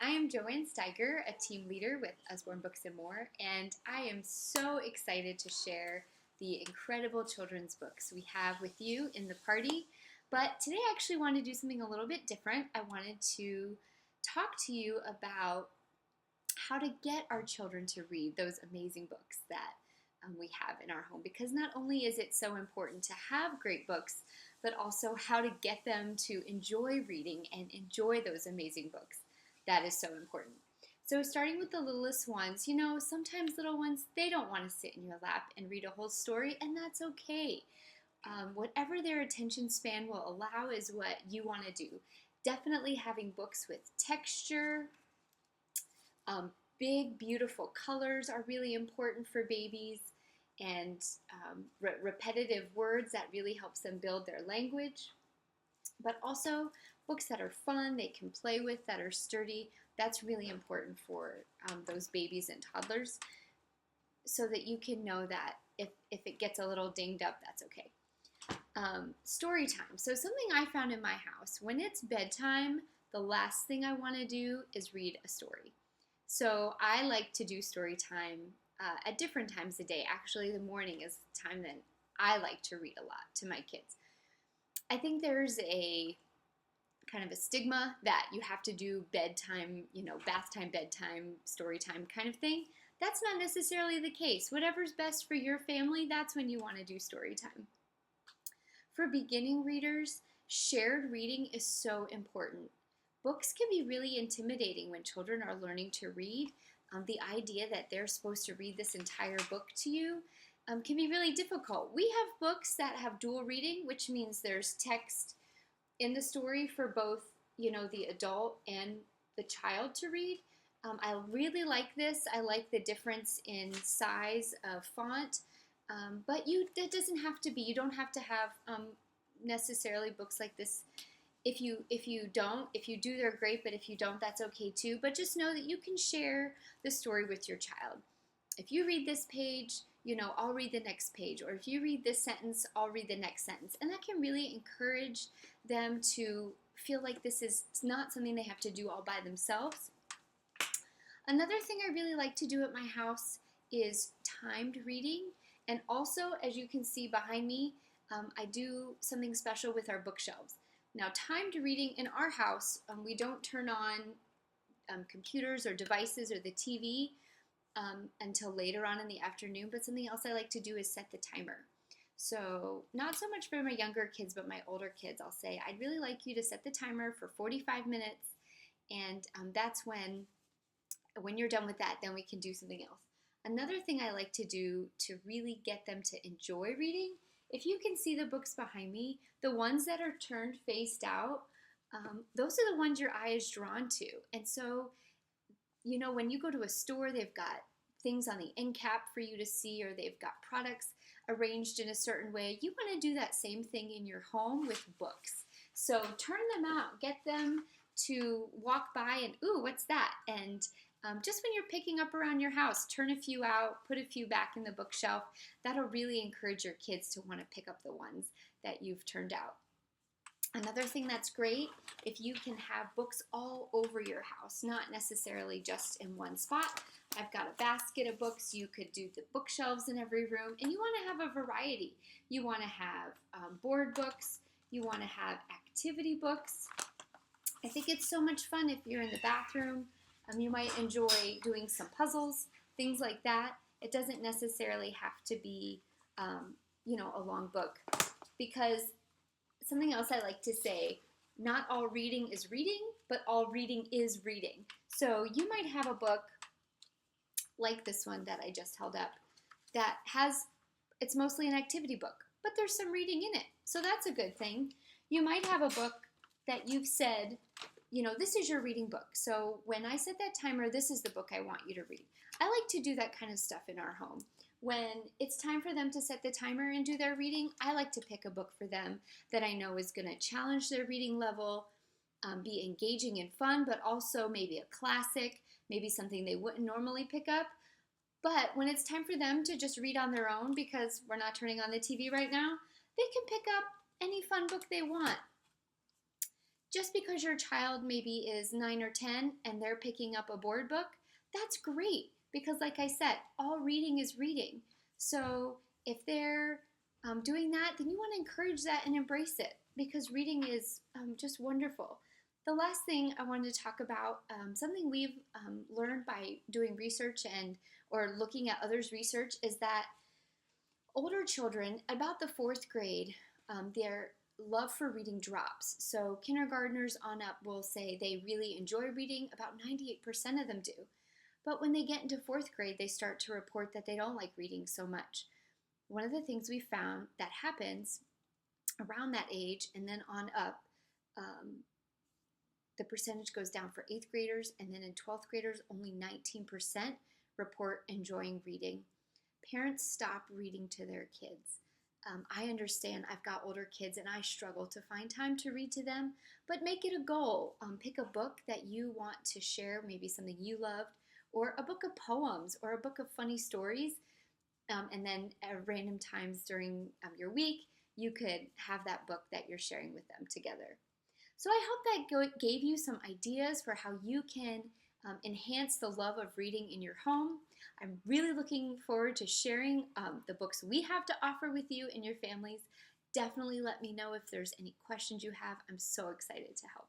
I am Joanne Steiger, a team leader with Usborne Books and More, and I am so excited to share the incredible children's books we have with you in the party. But today I actually want to do something a little bit different. I wanted to talk to you about how to get our children to read those amazing books that we have in our home, because not only is it so important to have great books, but also how to get them to enjoy reading and enjoy those amazing books. That is so important. So starting with the littlest ones, sometimes little ones, they don't want to sit in your lap and read a whole story, and that's okay. Whatever their attention span will allow is what you want to do. Definitely having books with texture, big, beautiful colors are really important for babies, and repetitive words that really helps them build their language. But also books that are fun, they can play with, that are sturdy. That's really important for those babies and toddlers, so that you can know that if it gets a little dinged up, that's okay. Story time. So something I found in my house, when it's bedtime, the last thing I want to do is read a story. So I like to do story time at different times of day. Actually, the morning is the time that I like to read a lot to my kids. I think there's a kind of a stigma that you have to do bedtime, bath time, bedtime, story time kind of thing. That's not necessarily the case. Whatever's best for your family, that's when you want to do story time. For beginning readers, shared reading is so important. Books can be really intimidating when children are learning to read. The idea that they're supposed to read this entire book to you can be really difficult. We have books that have dual reading, which means there's text in the story for both, the adult and the child to read. I really like this. I like the difference in size of font, but that doesn't have to be. You don't have to have necessarily books like this. If you do, they're great, but if you don't, that's okay too. But just know that you can share the story with your child. If you read this page, I'll read the next page. Or if you read this sentence, I'll read the next sentence. And that can really encourage them to feel like this is not something they have to do all by themselves. Another thing I really like to do at my house is timed reading. And also, as you can see behind me, I do something special with our bookshelves. Now, timed reading in our house, we don't turn on computers or devices or the TV until later on in the afternoon, but something else I like to do is set the timer. So not so much for my younger kids, but my older kids, I'll say, I'd really like you to set the timer for 45 minutes, and that's when you're done with that, then we can do something else. Another thing I like to do to really get them to enjoy reading, if you can see the books behind me, the ones that are turned faced out, those are the ones your eye is drawn to. And so, when you go to a store, they've got things on the end cap for you to see, or they've got products arranged in a certain way. You want to do that same thing in your home with books. So turn them out, get them to walk by and, ooh, what's that? And just when you're picking up around your house, turn a few out, put a few back in the bookshelf. That'll really encourage your kids to want to pick up the ones that you've turned out. Another thing that's great, if you can have books all over your house, not necessarily just in one spot. I've got a basket of books. You could do the bookshelves in every room, and you want to have a variety. You want to have board books. You want to have activity books. I think it's so much fun if you're in the bathroom. You might enjoy doing some puzzles, things like that. It doesn't necessarily have to be, a long book, because something else I like to say, not all reading is reading, but all reading is reading. So you might have a book like this one that I just held up that it's mostly an activity book, but there's some reading in it. So that's a good thing. You might have a book that you've said, this is your reading book. So when I set that timer, this is the book I want you to read. I like to do that kind of stuff in our home. When it's time for them to set the timer and do their reading, I like to pick a book for them that I know is going to challenge their reading level, be engaging and fun, but also maybe a classic, maybe something they wouldn't normally pick up. But when it's time for them to just read on their own, because we're not turning on the TV right now, they can pick up any fun book they want. Just because your child maybe is 9 or 10 and they're picking up a board book, that's great because, like I said, all reading is reading. So if they're doing that, then you want to encourage that and embrace it because reading is just wonderful. The last thing I wanted to talk about, something we've learned by doing research and or looking at others' research, is that older children, about the fourth grade, their love for reading drops. So kindergartners on up will say they really enjoy reading. About 98% of them do. But when they get into fourth grade, they start to report that they don't like reading so much. One of the things we found that happens around that age and then on up, the percentage goes down for 8th graders, and then in 12th graders, only 19% report enjoying reading. Parents stop reading to their kids. I understand I've got older kids and I struggle to find time to read to them, but make it a goal. Pick a book that you want to share, maybe something you loved, or a book of poems or a book of funny stories. And then at random times during your week, you could have that book that you're sharing with them together. So I hope that gave you some ideas for how you can enhance the love of reading in your home. I'm really looking forward to sharing the books we have to offer with you and your families. Definitely let me know if there's any questions you have. I'm so excited to help.